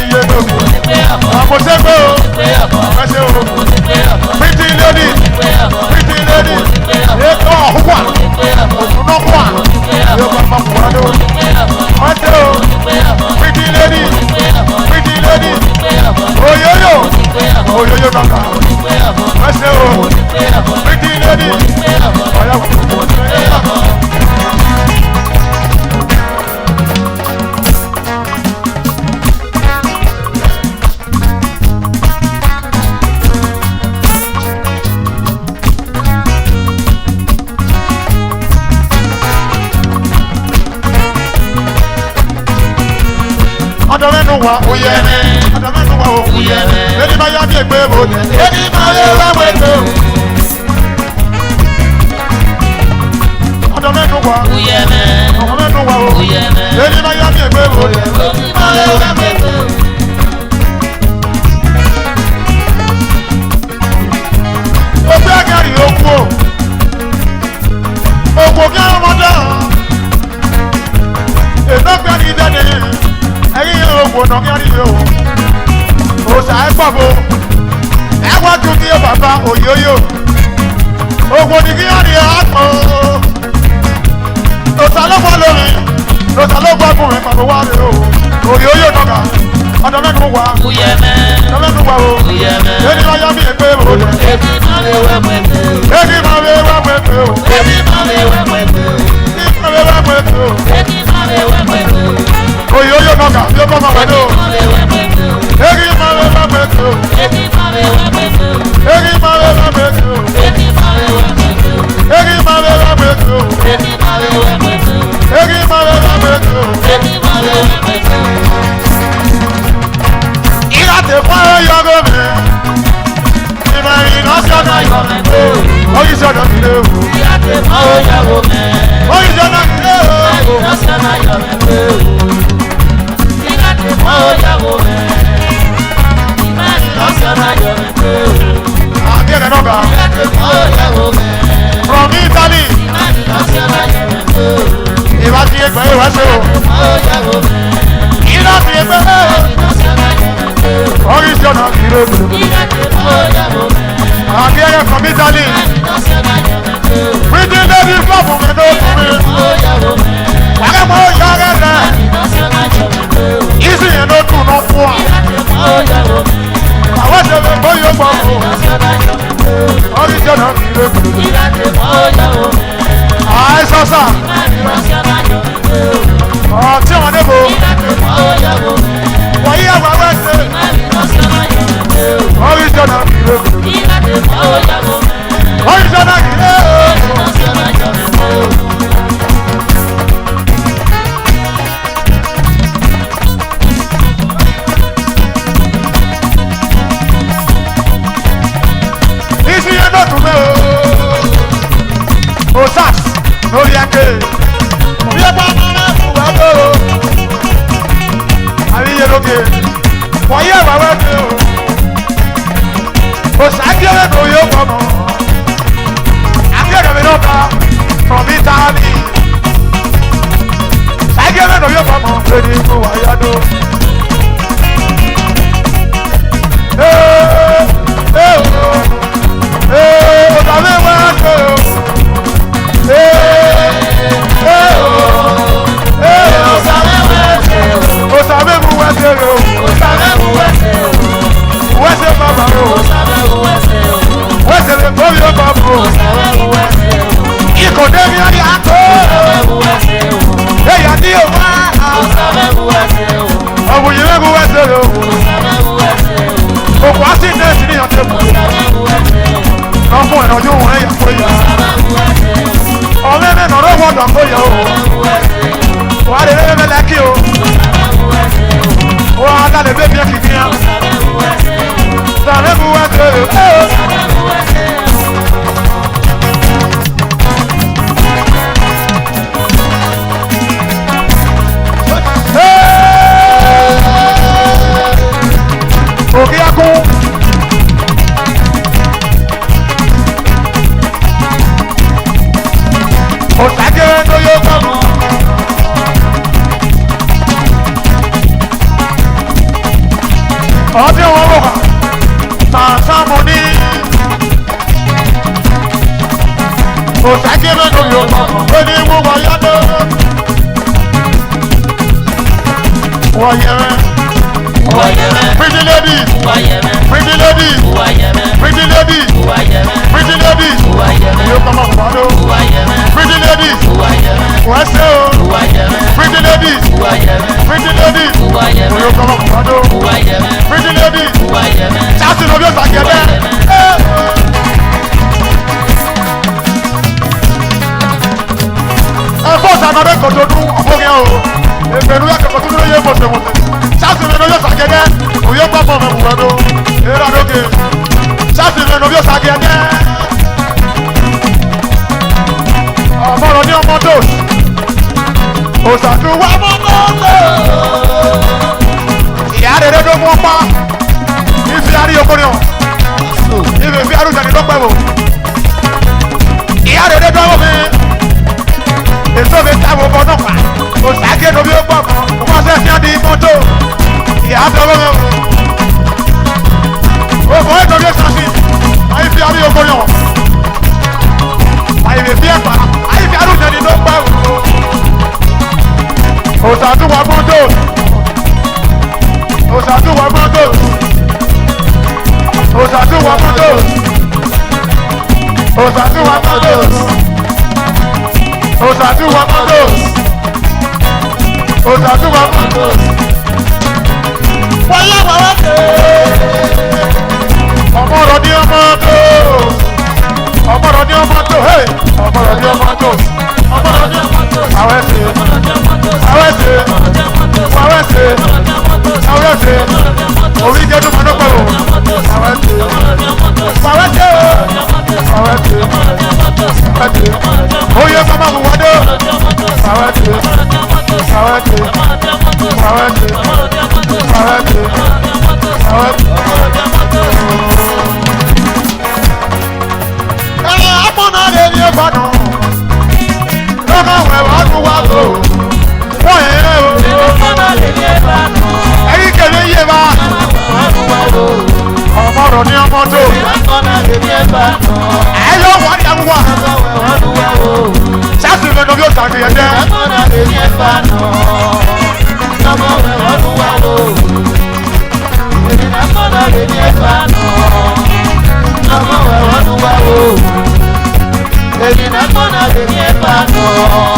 Iye lóko. Àmọ̀ṣẹ́gbẹ́ o. Ẹ̀ṣẹ̀ o. Pretty lady. Pretty lady. Ètò ọ̀húnwà. Òfúnnáwà. Yóò bá máa fún wa ló. Ẹ̀ṣẹ̀ o. Pretty lady. Pretty lady. Oyoyo. Oyoyo kàkà. Ẹ̀ṣẹ̀ o. Pretty lady. Ọ̀yà wò. Adọ́mẹ́nu wa oyè adọ́mẹ́nu wa oyè lẹ́ni máa yá bí ẹgbẹ́ wo lẹ́ni máa lé wẹ́wẹ́ tó. Adọ́mẹ́nu wa adọ́mẹ́nu wa oyè lẹ́ni máa yá bí ẹgbẹ́ wo lẹ́ni máa lé wẹ́wẹ́ tó. O gbé agari okú o òkú kí ọmọdé èdè gbẹ́ni dẹ́ni. Ẹyin ogun náà kí á nílé o. Òòsà ẹ pọ̀ bó. Ẹ wá ju kí bàbá òyòyò. Ogun ni kí á ní àpò. Òòsà ló gbọ́ lórí. Òòsà ló gbọ́ fún mi pàbó wá rè o. Òyòyò nàgà. Ọ̀dọ̀ mẹ́nu wà. Ọ̀dọ̀ mẹ́nu wà o. Èdè máa yá mi ẹgbẹ́ o. Èdè máa lé wá pẹ̀pẹ̀ o. Èdè máa lé wá pẹ̀pẹ̀ o. Èdè máa lé wá pẹ̀pẹ̀ o. Èdè máa lé wá pẹ̀pẹ̀ o. Èdè máa lé wá pẹ̀pẹ̀ o. Oyoyo nàgà bí ó bọ́ máa wọlé o. Èdè máa lé wá pẹ̀pẹ̀ o. Èdè máa lé wá pẹ̀pẹ̀ o. Èdè máa lé wá pẹ̀pẹ̀ o. Èdè máa lé wá pẹ̀pẹ̀ o. Èdè máa lé wá pẹ̀pẹ̀ o. Èdè máa lé wá pẹ̀pẹ̀ o. Èdè máa lé wá pẹ̀pẹ̀ o. Èdè máa lé wá pẹ̀pẹ̀ o. Ìlàtẹ̀ fún ẹ̀yọ́gọ́ mi. Ìmọ̀ ìrìnà sọ́nà yọ̀ mí kó. Oyin sọ̀dọ̀ mi lé o. Ìlàtẹ̀ fún ẹ̀yọ́gọ́ mi. Oyin sọ̀dọ̀ mi lé o. Ìrìnà sọ́nà yọ̀ mí kó. Ìlàtẹ̀ fún ẹ̀yọ́gọ́ mi. Ìlàtẹ̀ sọ́nà yọ̀ mí kó. Àbí ẹ̀rẹ̀ náà kà. Ìlàtẹ̀ fún ẹ̀yọ́gọ́ mi. From Italy. Ìlàtẹ̀ sọ́nà yọ̀ mí kó. Ìwà ti ẹgbẹ́ ìwà ṣe o. Ìlà ti ẹgbẹ́ o. Oyin sọ̀dọ̀ mi lé o. Àbí ẹ̀rẹ̀ from Italy. Pretty lady flop mi ló fún mi. Wàá mọ̀ yọ̀rẹ̀ rẹ̀. Isi yẹn ló dùn náà fún wa. Àwọn ṣẹlẹ̀ kó yóò gbọ́ fún. Oyin sọ̀dọ̀ mi lé o. Àìsàn sà. Ọtí wọn dé bo. Wọ́n yí àwọn ẹgbẹ́ ṣe. Oyin sọ̀dọ̀ mi lé o. Oyin sọ̀dọ̀ mi lé o. Isi yẹn ló dùn mí o. Osas lórí ẹ̀kẹ́. Bí ẹ bá máa ń fún wa tó o. Àríyé lóge. Wọ́n yí àwọn ẹgbẹ́ ṣe o. Osakere no yo kono. Akere mi nota from Italy. Sakere no yo kono. Eni ko wayado. Otame wa ko. Otame mu wa se o. Otame mu wa se o. Wese baba o. Wese le bobi o babo. Iko de mi ani ato. Eya ni o wa. Obu yire bu wese o. Oku asi nesi ni yante mu. Ọmọ ẹ̀rọ yóò wọ́n ẹ̀yà kó yà. Ọmọ ẹ̀mẹ́ nà ọ̀rọ̀ wọ́n dàn kó yà o. Wà á lè lé ẹ̀mẹ́ lẹ́kì o. Wà á dá lè bẹ́ẹ̀ bí ẹ̀ kìkì yà. Sàlẹ̀ bu wẹ́sẹ̀ o. Òkè akún. Osakere no yo kono. Pretty ladies. Pretty ladies. Pretty ladies. Pretty ladies. You come on, Fado. Pretty ladies. What's up? Pretty ladies. Pretty ladies. You come on, Fado. Pretty ladies. Chassis of your back Force another control of if you look at the control of the Chassis of your saga, we are performing Fado. Chassis of your saga. Ọmọrọ̀ ní ọmọ tó òṣàtúwà mọ́tò ìyá rere ló mú pa ìfi àrí okòrin ọ̀ ìfi fi àrùn ìjàdí lọ́pẹ́ wò ìyá rere dánwò mi èso mi táwọn ọmọ náà pa òṣàgé lóbi ó pọ̀ kan wọ́n fẹ́ fi hàn di mọ́tò ìyá fi ọlọ́mọ òfò ètò bí ó sàṣì àyè fi àrí okòrin ọ̀ àyè fi ẹ̀pà. Arúgbó ni ló pẹ́ wò. Òṣàtúwọ̀ mọ́tò. Òṣàtúwọ̀ mọ́tò. Òṣàtúwọ̀ mọ́tò. Òṣàtúwọ̀ mọ́tò. Òṣàtúwọ̀ mọ́tò. Òṣàtúwọ̀ mọ́tò. Wọ́n yá wọ́n dé. Ọmọrọ̀ ní ọmọ tó. Ọmọrọ̀ ní ọmọ tó. Ọmọrọ̀ ní ọmọ tó. Orí jẹ́ tó mọ́nà pẹ̀lú oyè kọ́mọ́ mú wọ́dọ́ ọmọnà lè ní ọgbọ̀nà lọ́kọ̀ wẹ̀wọ̀ ọdún wà lò wọ́n yẹn o ẹ̀yìn kẹ̀lé yé wa ọmọrọ̀ ní ọmọ tó ẹ̀yọ́ wọ́n ní àwọn wà ṣáàtì lẹ́nu bí ó tàbí ẹ̀jẹ̀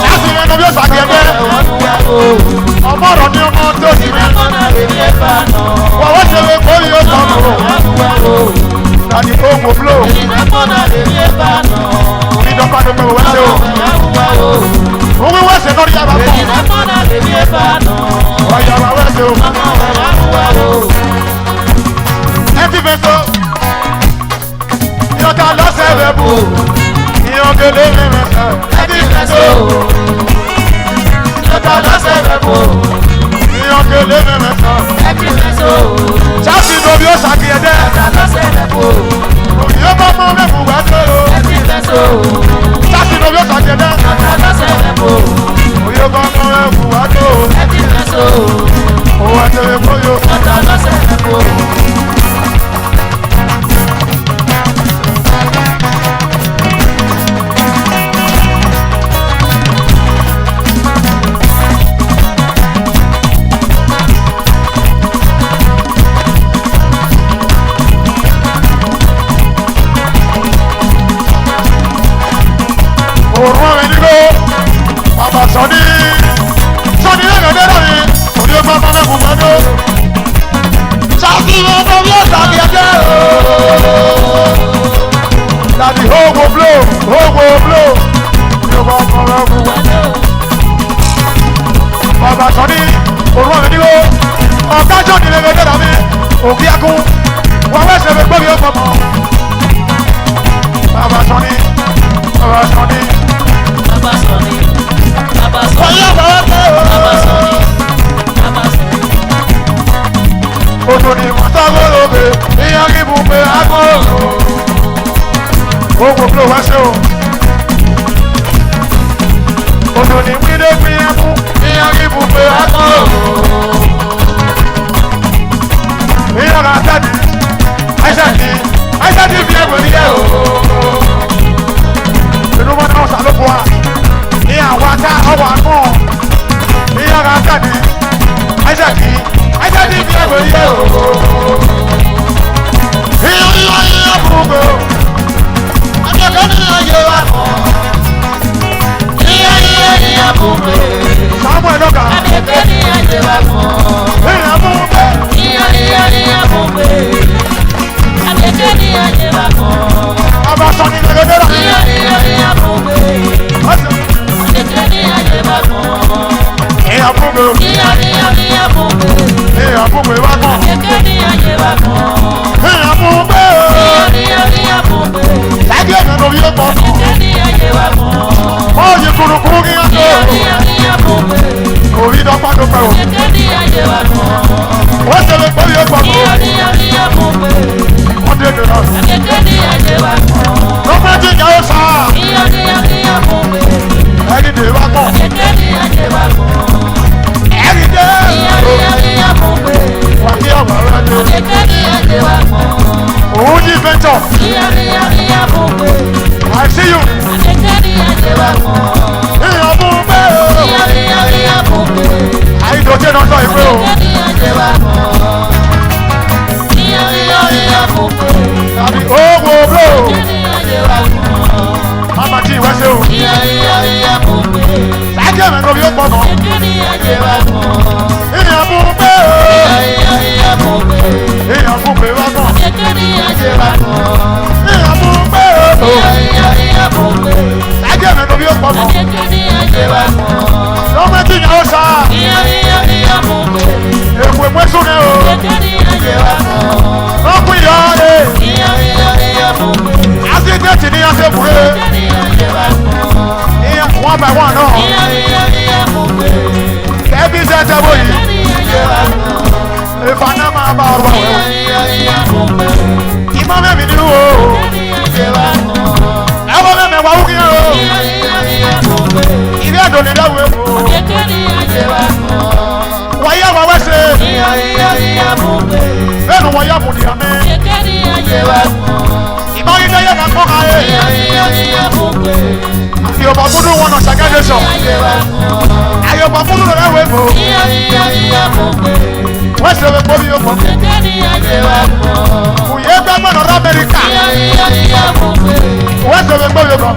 láti lẹ́nu bí ó tàbí ẹ̀jẹ̀ ọmọrọ̀ ní ọmọ tó sì ní wọ́n ṣe lè kó yóò sọ̀rọ̀ láti kó wò fúlò ìjọba ló pẹ̀lú wẹ́sẹ̀ o òun wẹ́sẹ̀ lórí yàrá pọ̀ ọ̀yàrá wẹ́sẹ̀ o ẹtí fẹ́ so ìyọ̀ta lọ́sẹ̀ rẹ̀ bù ìyọ̀gẹ̀lẹ̀ rẹ̀ mẹ́ta ẹtí fẹ́ so ìyọ̀ta lọ́sẹ̀ rẹ̀ bù ìyọ̀gẹ̀lẹ̀ rẹ̀ mẹ́ta ẹtí fẹ́ so ṣáàtì lóbi ó ṣàkíyèdè ìyọ̀ta lọ́sẹ̀ rẹ̀ bù òyìnbó bá mọ́ mẹ́fù wẹ́sẹ̀ o ẹtí fẹ́ so ṣáàtì lóbi ó ṣàkíyèdè ìyọ̀ta lọ́sẹ̀ rẹ̀ bù òyìnbó bá mọ́ mẹ́fù wẹ́sẹ̀ o ẹtí fẹ́ so òwò ẹ̀jẹ̀ kóyò ìyọ̀ta lọ́sẹ̀ rẹ̀ bù. Sọ́ni lẹ́gbẹ̀ẹ́ lórí òní ọgbọ́n bá mẹ́kùn mọ́dọ́. Ṣáàkì ọmọ bí ó tàbí ẹgbẹ́ Dàdí hógo blow òní ọgbọ́n bá mẹ́kùn mọ́dọ́. Bàbá sọ́ni òun ọ̀rẹ́ nígbó ọ̀gájọ́ ní lẹ́gbẹ̀ẹ́ dàbí òkè akún wọ́n wẹ́sẹ̀ fẹ́ gbọ́bí ó pọ̀pọ̀. Bàbá sọ́ni Otoni Matagolobe, Iyagi Bumbe Agolo. Ogo Blow Washo. Otoni Mide Piamu, Iyagi Bumbe Agolo. Iyaga Tadi, Aishadi Biago Niyo. Inuma na Salopwa. Iya Wata Awako. Iyaga Tadi, Aishadi. owó bro. Mama tí ìwé ṣe o. Sáájú ẹ̀mẹ̀ lórí ó pọ̀ mọ́. Ìyàn fún pé o. Ìyàn fún pé wá kàn. Ìyàn fún pé o. Sáájú ẹ̀mẹ̀ lórí ó pọ̀ mọ́. Lọ́mọ tí ìyàn ó sá. Èkó èkó sún ni o. Lọ́kùn ìyá rẹ̀. Asídẹ̀tì ni a ṣe kúrẹ́. One by one náà. Kẹ́bí ṣe ṣe bó yìí. Ìfànà máa bá ọ̀rọ̀ wẹ̀. Ìmọ̀ mẹ́mi nínú o. Ẹ̀wọ̀n mẹ́mi wà wúkí yẹn o. Ilé ẹ̀dọ̀ ní dáwọ̀ èkó. Wọ́n yá wọ́n wẹ́sẹ̀. Bẹ́ẹ̀ni wọ́n yá mùdí àmì. Ìmọ̀ yìí lẹ́yìn náà kọ́ káyé. Ayọ̀bọ̀ fúnú wọn náà ṣàkẹ́lẹ́ sọ. Ayọ̀bọ̀ fúnú rẹ̀ wẹ̀ bò. Wọ́n ṣe wẹ̀ bóbi yóò pọ̀. Kùyé gbẹ́gbẹ́ náà l'Amẹ́ríkà. Wọ́n ṣe wẹ̀ bóbi yóò pọ̀.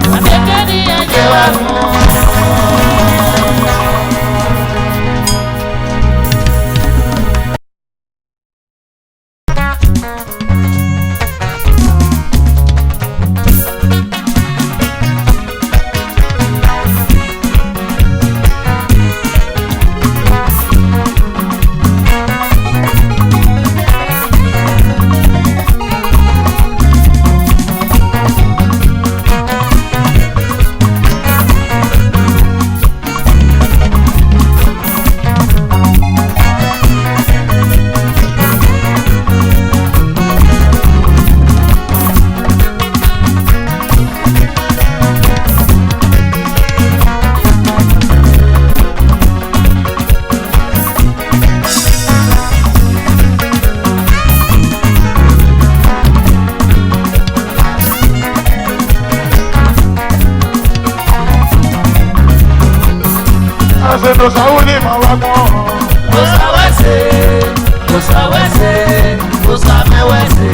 Los aúni ma wá mọ́. Musa wẹ́sẹ̀, Musa wẹ́sẹ̀, Musa mẹ́wẹ́sẹ̀.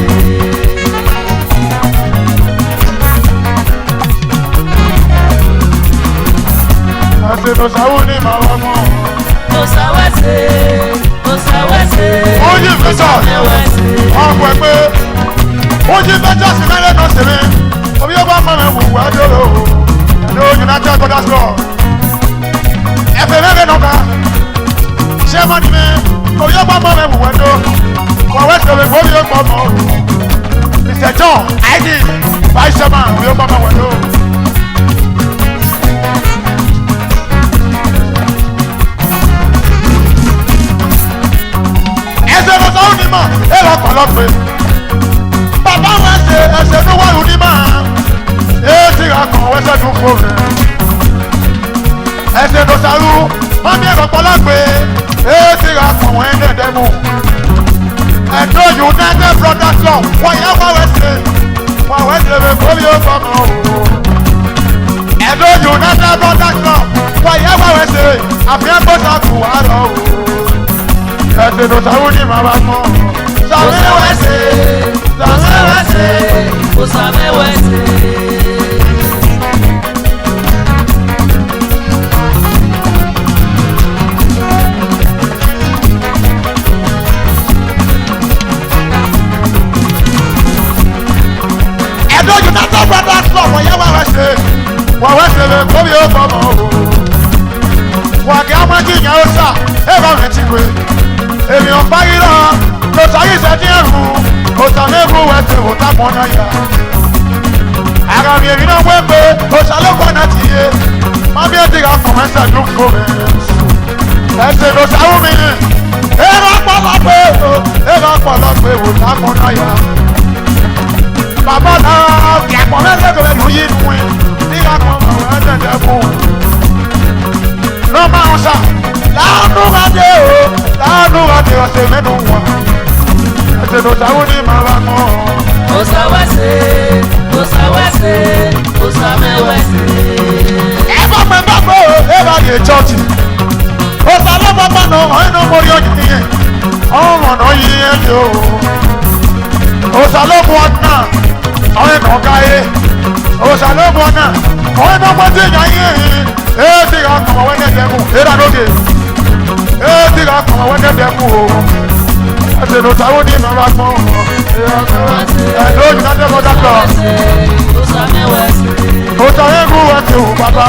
Àṣẹ los aúni ma wá mọ́. Musa wẹ́sẹ̀, Musa wẹ́sẹ̀, Ó yí fẹ́sọ̀. Ọ̀pọ̀ ẹgbẹ́. Ó yí fẹ́sọ̀ sí mẹ́lẹ́ kan sí mi. Omi yóò bá mọ̀ mi wù wá dúró. Ẹ̀rọ United Brothers Law. Ẹ̀fẹ̀ mẹ́rin nọ̀ka. Ṣé mọ́ ni mi? Omi yóò bá mọ̀ mi wù wá dúró. Wọ̀wé sọ̀rọ̀ ìwé yóò pọ̀ mọ́. Mr. John Aidi Vice Chairman omi yóò bá mọ̀ wá dúró. Ẹsẹ̀ lọ sọ́ọ́ ní mọ̀ ẹ lọ kọ̀ lọ́pẹ́. Bàbá wọn ṣe ẹsẹ̀ tó wà lóní mọ̀ ti ra kàn wẹ́sẹ̀ tó fò rẹ̀. Ẹsẹ̀ tó sàrú wọ́n ní ẹ̀rọ pọ́lápẹ́ ti ra kàn wọ́n ẹ̀dẹ̀dẹ̀ mú. Ẹ̀dọ́ United Brothers Law wọ́n yẹ wọ́n wẹ́sẹ̀ rẹ̀ kórí ó kọ́ mọ́ o. Ẹ̀dọ́ United Brothers Law wọ́n yẹ wọ́n wẹ́sẹ̀ àfihàn gbọ́dọ̀ kù wá lọ o. Ẹsẹ̀ tó sàrú ní màmá mọ́. Sàmẹ́wẹ́sẹ̀ Sàmẹ́wẹ́sẹ̀, Sàmẹ́wẹ́sẹ̀. Ẹ̀dọ́ United Brothers Law wọ́n yẹ wọ́n wẹ́sẹ̀ rẹ̀ kórí ó kọ́ mọ́ o. Wọ́n kí á mọ́ jí ìyẹn ó sà ẹ̀rọ rẹ̀ ti gbé. Ènìyàn parí lọ lọ sáyé ìṣẹ́jú ẹ̀rù òsàlẹ́kù wẹ̀sẹ̀ òtàpọ̀ náà yá. Ara mi èmi náà wé pé òsàlẹ́kù náà ti yé. Má bí ẹ ti ra fún ẹsẹ̀ tó kó rẹ̀. Ẹsẹ̀ ló sáwọ́ mi. Èrò ọ̀pọ̀lọpọ̀ òtàpọ̀ náà yá. Bàbá náà kẹ̀kọ́ lẹ́sẹ̀kọ̀ lẹ́nu yí nù ẹ̀. Nígbà kan àwọn ẹ̀dẹ̀dẹ̀ fún. Lọ́ máa ń sà. Láàánú wá dé o. Láàánú wá dé ọ̀sẹ̀ mẹ́nu wọn. Ẹsẹ̀ ló sáwọ́ ní màá mọ́. Sàmẹ́wẹ́sẹ̀, Sàmẹ́wẹ́sẹ̀. Ẹ bá pẹ́ bá pẹ́ o. Ẹ bá yẹ chọ́ọ̀chì. Òsàlọ́pàá náà ọ̀hún ló mórí ọ̀jì nìyẹn. Ọ̀hún wẹ́sẹ̀ o. Òsàlógún ọ̀nà àwọn ẹ̀kọ́ káyé. Òsàlógún ọ̀nà àwọn ẹ̀kọ́ pàtó ìyá yín. Èsì ká kọ̀mọ̀ wẹ́nẹ̀ dẹ́kun. Èdè lóde. Èsì ká kọ̀mọ̀ wẹ́nẹ̀ dẹ́kun o. Ẹsẹ̀ ló sáwọ́ ní ìmọ̀ bá gbọ́n. Ẹ̀dọ́ United Border Club. Òsàlógún wẹ́sẹ̀ o bàbá.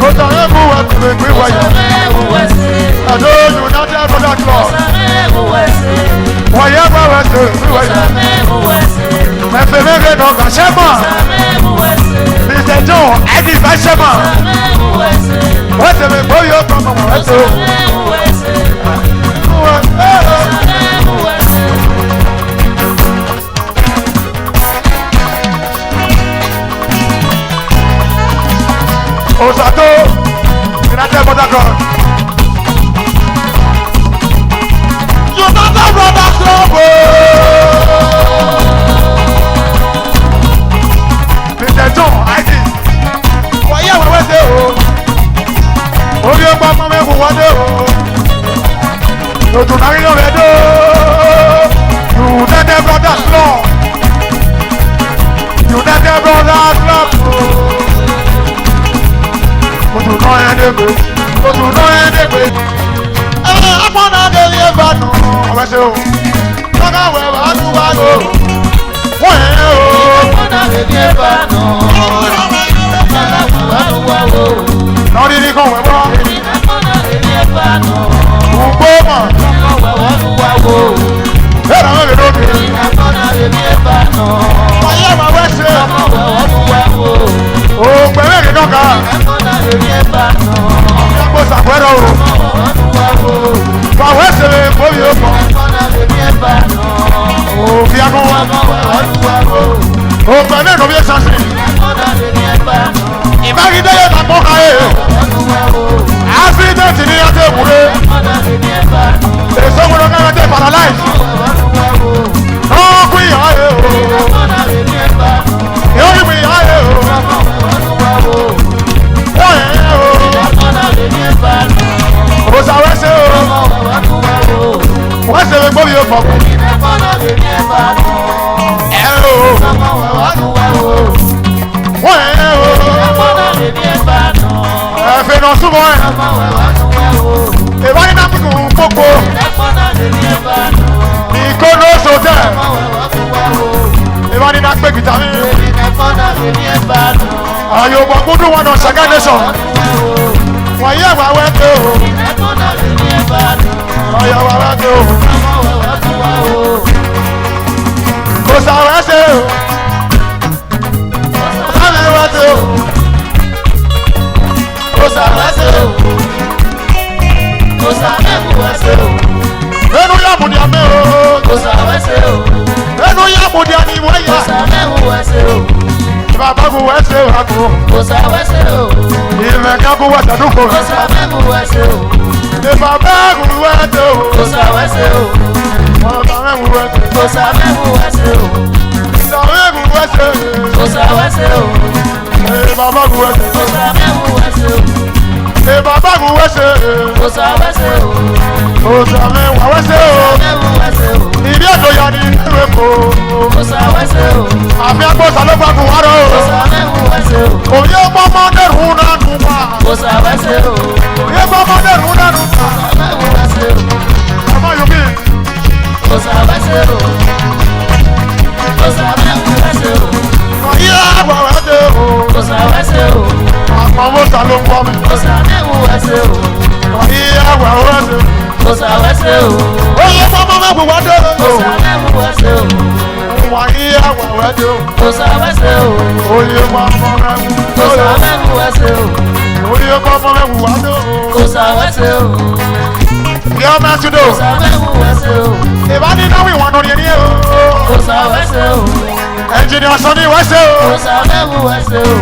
Òsàlógún wẹ́sẹ̀ o gbé wáyà. Ẹ̀dọ́ United Border Club. Wọ́yẹ́ bá wẹ́sẹ̀ o gbé wáyà. Ẹ̀fẹ̀ mẹ́rin náà gà sẹ́mà. Mr. John ẹ̀dì bá sẹ́mà. Wẹ́sẹ̀ mi gbọ́ yóò kọ́ mọ̀ wẹ́sẹ̀ o. Osato United Border Club. United Border Club. Mr. John Ivy. Wọ́yẹ̀ wẹ́wẹ́ dé o. Orí ọgbà ọmọ mẹ́kùn wọ́n dé o. Lòtù náà yóò rẹ̀ dé o. United Border Club. United Border Club. Ojú náà yẹn dẹ́gbẹ́. Ojú náà yẹn dẹ́gbẹ́. Akpọ́nà délé ẹ̀fà nù. Ọ̀wẹ́ ṣe o. Lọ́gà wẹ̀ wá tún wá lò. Wọ́n yẹn o. Akpọ́nà délé ẹ̀fà nù. Lọ́gà wẹ̀ wá tún wá lò. Lọ́rí ní kàn wẹ̀ wá. Akpọ́nà délé ẹ̀fà nù. Gbogbo mọ̀. Lọ́gà wẹ̀ wá tún wá lò. Bẹ́ẹ̀ni àwọn èdè lóde. Akpọ́nà délé ẹ̀fà nù. Ayé àwọn awẹ́ ṣe. Lọ́gà wẹ̀ wá tún wá lò. Ògbẹ́ mẹ́rin náà kà. Akpọ́nà délé ẹ̀fà nù. Ìyàgbọ́ sàpẹ́rẹ́ o. Fàwẹ́ ṣe bóyí ó kàn. Òbí akọ́ wa. Ògbẹ́ mẹ́rin bí ẹ̀sán sí. Ìbágídé yóò tàpọ̀ káyé. Ásídẹ̀ntì ní ọjọ́ ìwúre. Èso gbọdọ̀ kẹ́rẹ́ tẹ̀ paralyze. Ọkùn ìyá yẹ o. Yóò rí mi ìyá yẹ o. Wọ́n yẹ o. Òsà wẹ́sẹ̀ o. Wẹ́sẹ̀ mi gbóbi o fọ̀kù. Ẹ o. Wọ́n yẹ o. Ẹ̀fẹ̀ náà súnmọ́ ẹ̀. Ìwádìí náà kún kókó. Ìkóná sọtẹ. Ìwádìí náà pé kìtàmí. Àyò bọ̀gbọ́dún wọn náà ṣẹ́gẹ́ nation. Wọ́n yẹ wà wẹ́tẹ̀ o. Wọ́n yẹ wà wẹ́tẹ̀ o. Kò sàwẹ́sẹ̀ o. Kò sàwẹ́sẹ̀ o. Kò sàwẹ́sẹ̀ o. Kò sàwẹ́sẹ̀ o. Enu ya mu di ame o. Kò sàwẹ́sẹ̀ o. Enu ya mu di ani wọ́n Kò yà. sàwẹ́sẹ̀ o. Bàbá kò wẹ́sẹ̀ o àgbo. Kò sàwẹ́sẹ̀ o. Ìmẹ̀ kan kò wẹ́sẹ̀ dúkò. Kò sàwẹ́sẹ̀ o. Bàbá kò wẹ́sẹ̀ o. Kò sàwẹ́sẹ̀ o. Bàbá kò wẹ́sẹ̀ o. Kò sàwẹ́sẹ̀ o. Bàbá kò wẹ́sẹ̀ o. Kò sàwẹ́sẹ̀ o. Bàbá kò wẹ́sẹ̀ o. Kò sàwẹ́sẹ̀ o. Bàbá kò wẹ́sẹ̀ o. Kò sàwẹ́sẹ̀ o. Òsàmì wà wẹ́sẹ̀ o. Sàwẹ́sẹ̀ o. Ìdí ètò ya ni ìlú Èkó. Kò sàwẹ́sẹ̀ o. Àfi agbóṣà ló bá kù wárò. Kò sàwẹ́sẹ̀ o. Òye gbọ́mọ dẹ̀rù nánú pa. Kò sàwẹ́sẹ̀ o. Òye gbọ́mọ dẹ̀rù nánú pa. Sàwẹ́sẹ̀ o. Ọmọ Yomi. Kò sàwẹ́sẹ̀ o. Kò sàwẹ́sẹ̀ o. Òye àgbà wẹ́dẹ̀ o. Kò sàwẹ́sẹ̀ o. Àpamọ́sà ló ń gbọ́ mi. Kò sàwẹ́sẹ̀ o. Òye àgbà wẹ́dẹ̀ o. Kò sàwẹ́sẹ̀ o. Òye gbọ́mọ mẹ́kù wẹ́dẹ̀ Kò o. sàwẹ́sẹ̀ o. Òye àgbà wẹ́dẹ̀ o. Kò sàwẹ́sẹ̀ o. Òye gbọ́mọ mẹ́kù Kò wẹ́dẹ̀ sàwẹ́sẹ̀ o. o. Òye gbọ́mọ mẹ́kù wẹ́dẹ̀ o. Kò sàwẹ́sẹ̀ o. Ìyá ọmọ ẹ̀sùn dò. Kò sàwẹ́sẹ̀ o. Ìbádìí náà wí wọn lórí ẹni o. Kò sàwẹ́sẹ̀ o. Ẹnjìnìà sọ ní wẹ́sẹ̀ o. Kò sàwẹ́sẹ̀ o.